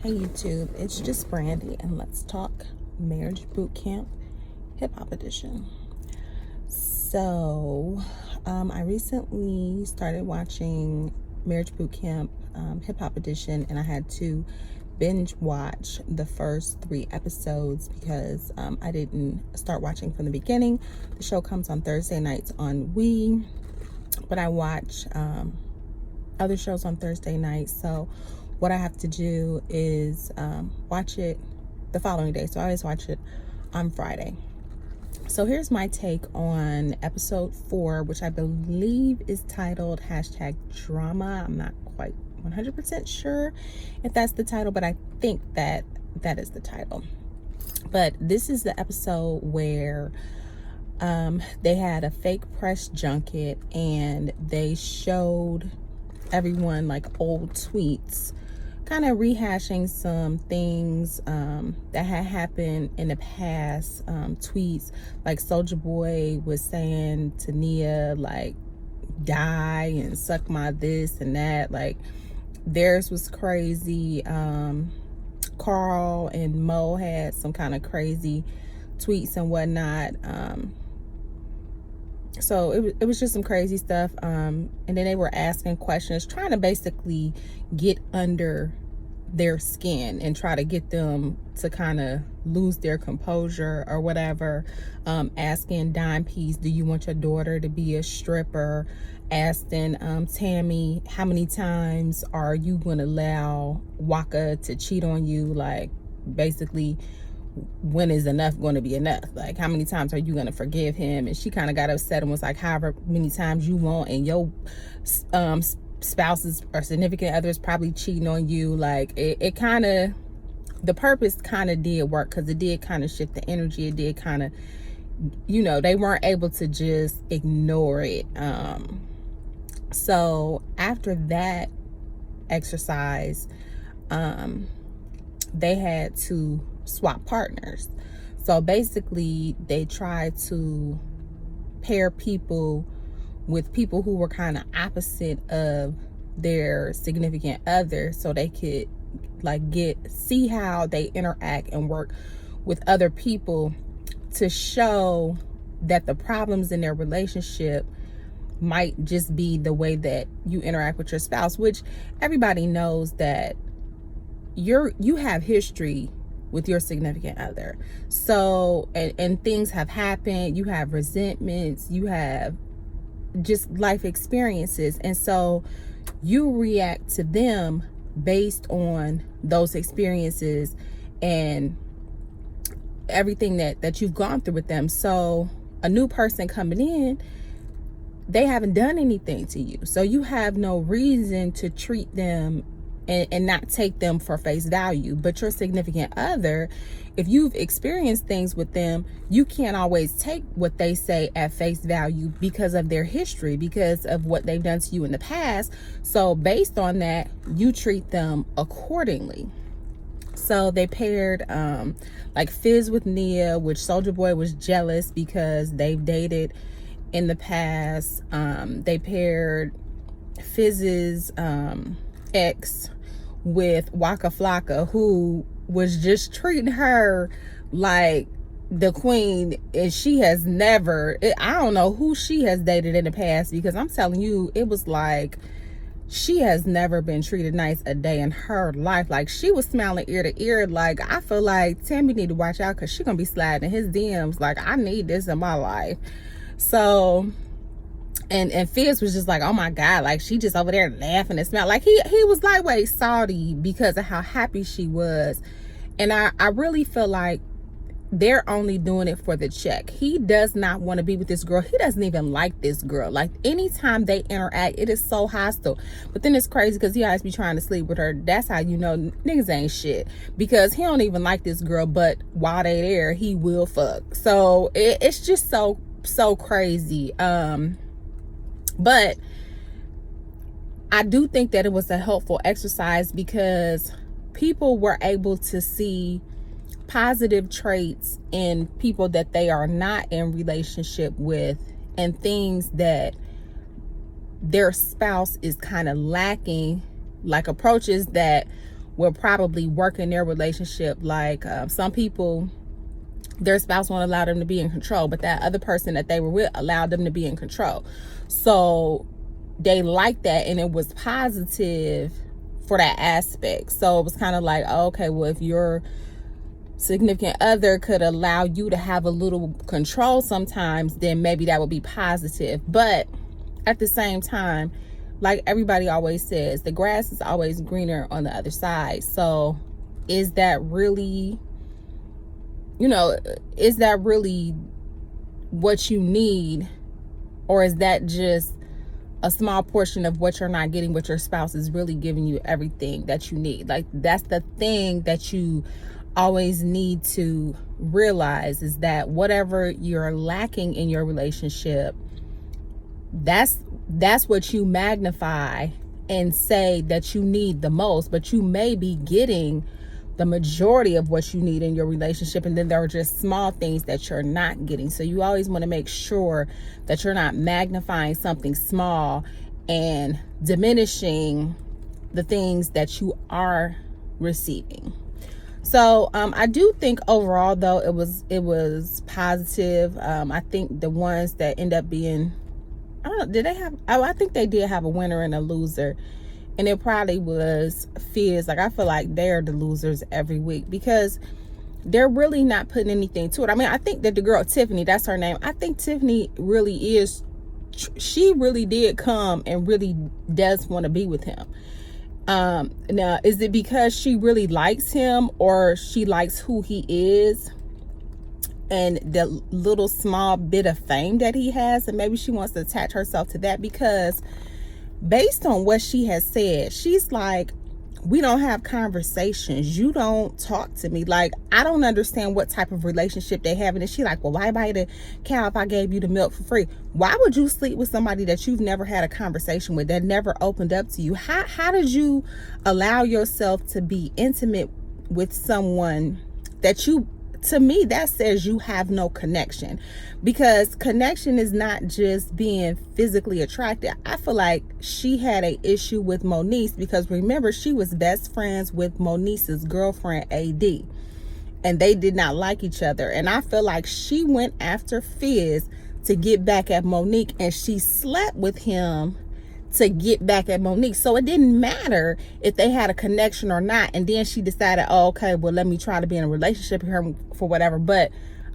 Hey YouTube, it's just Brandy and let's talk Marriage Bootcamp Hip Hop Edition. So, I recently started watching Marriage Bootcamp Hip Hop Edition, and I had to binge watch the first 3 episodes because I didn't start watching from the beginning. The show comes on Thursday nights on WE, but I watch other shows on Thursday nights. So what I have to do is watch it the following day. So I always watch it on Friday. So here's my take on episode 4, which I believe is titled #drama. I'm not quite 100% sure if that's the title, but I think that is the title. But this is the episode where they had a fake press junket and they showed everyone like old tweets, kind of rehashing some things that had happened in the past. Tweets like Soulja Boy was saying to Nia, like, die and suck my this and that. Like, theirs was crazy. Carl and Mo had some kind of crazy tweets and whatnot. So it was just some crazy stuff. And then they were asking questions, trying to basically get under their skin and try to get them to kind of lose their composure or whatever. Asking Dime Piece, do you want your daughter to be a stripper? Asking Tammy, how many times are you going to allow Waka to cheat on you? Like, basically, when is enough going to be enough? Like, how many times are you going to forgive him? And she kind of got upset and was like, however many times you want, and your spouses or significant others probably cheating on you. Like, it kind of, the purpose kind of did work, because it did kind of shift the energy. It did kind of, you know, they weren't able to just ignore it. So after that exercise, they had to swap partners. So basically they tried to pair people with people who were kind of opposite of their significant other, so they could like see how they interact and work with other people, to show that the problems in their relationship might just be the way that you interact with your spouse, which everybody knows that you have history with your significant other. So, and things have happened, you have resentments, you have just life experiences, and so you react to them based on those experiences and everything that you've gone through with them. So a new person coming in, they haven't done anything to you, so you have no reason to treat them and not take them for face value. But your significant other, if you've experienced things with them, you can't always take what they say at face value because of their history, because of what they've done to you in the past. So based on that, you treat them accordingly. So they paired like Fizz with Nia, which Soulja Boy was jealous because they've dated in the past. They paired Fizz's ex with Waka Flocka, who was just treating her like the queen, and she has never, I don't know who she has dated in the past, because I'm telling you, it was like she has never been treated nice a day in her life. Like, she was smiling ear to ear. Like, I feel like Tammy need to watch out, because she's gonna be sliding in his DMs like, I need this in my life. So and Fizz was just like, oh my God, like, she just over there laughing and smiling. Like, he was lightweight salty because of how happy she was. And I really feel like they're only doing it for the check. He does not want to be with this girl. He doesn't even like this girl. Like, anytime they interact, it is so hostile. But then it's crazy because he always be trying to sleep with her. That's how you know niggas ain't shit, because he don't even like this girl, but while they there, he will fuck. So it's just so crazy. But I do think that it was a helpful exercise, because people were able to see positive traits in people that they are not in relationship with, and things that their spouse is kind of lacking, like approaches that will probably work in their relationship. Like some people, their spouse won't allow them to be in control, but that other person that they were with allowed them to be in control. So they liked that, and it was positive for that aspect. So it was kind of like, oh, okay, well, if your significant other could allow you to have a little control sometimes, then maybe that would be positive. But at the same time, like everybody always says, the grass is always greener on the other side. So is that really, is that really what you need? Or is that just a small portion of what you're not getting, but your spouse is really giving you everything that you need? Like, that's the thing that you always need to realize, is that whatever you're lacking in your relationship, that's what you magnify and say that you need the most, but you may be getting the majority of what you need in your relationship, and then there are just small things that you're not getting. So you always want to make sure that you're not magnifying something small and diminishing the things that you are receiving. So I do think overall, though, it was positive. I think the ones that end up being, I don't know, did they have, I think they did have a winner and a loser. And it probably was Fizz. Like, I feel like they're the losers every week because they're really not putting anything to it. I mean, I think that the girl, Tiffany, that's her name. I think Tiffany really is, she really did come and really does want to be with him. Now, is it because she really likes him, or she likes who he is and the little small bit of fame that he has, and maybe she wants to attach herself to that? Because based on what she has said, she's like, we don't have conversations. You don't talk to me. Like, I don't understand what type of relationship they have. And she's like, well, why buy the cow if I gave you the milk for free? Why would you sleep with somebody that you've never had a conversation with, that never opened up to you? How did you allow yourself to be intimate with someone that you, to me, that says you have no connection? Because connection is not just being physically attracted. I feel like she had an issue with Moniece, because remember, she was best friends with Moniece's girlfriend, AD, and they did not like each other. And I feel like she went after Fizz to get back at Monique, and she slept with him to get back at Monique. So it didn't matter if they had a connection or not. And then she decided, oh, okay, well, let me try to be in a relationship with her for whatever. But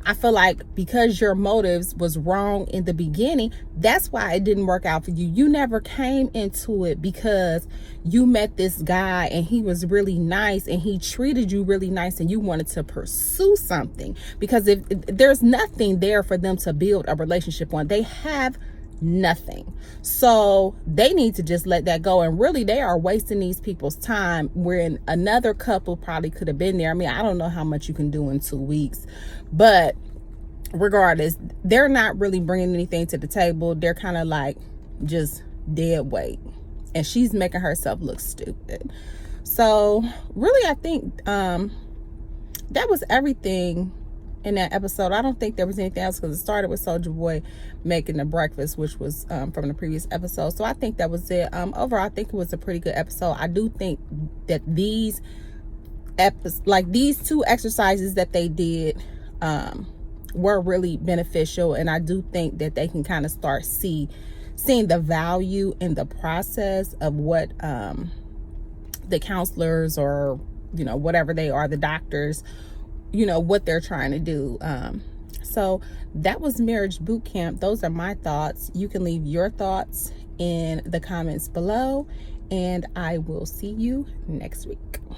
I feel like because your motives was wrong in the beginning, that's why it didn't work out for you. You never came into it because you met this guy and he was really nice and he treated you really nice and you wanted to pursue something. Because if there's nothing there for them to build a relationship on, they have nothing. So they need to just let that go. And really, they are wasting these people's time, wherein another couple probably could have been there. I mean, I don't know how much you can do in 2 weeks, but regardless, they're not really bringing anything to the table. They're kind of like just dead weight, and she's making herself look stupid. So really, I think that was everything in that episode. I don't think there was anything else, because it started with Soulja Boy making the breakfast, which was from the previous episode. So I think that was it. Overall, I think it was a pretty good episode. I do think that these these 2 exercises that they did were really beneficial, and I do think that they can kind of start seeing the value in the process of what the counselors, or whatever they are, the doctors, what they're trying to do. So that was Marriage Bootcamp. Those are my thoughts. You can leave your thoughts in the comments below, and I will see you next week.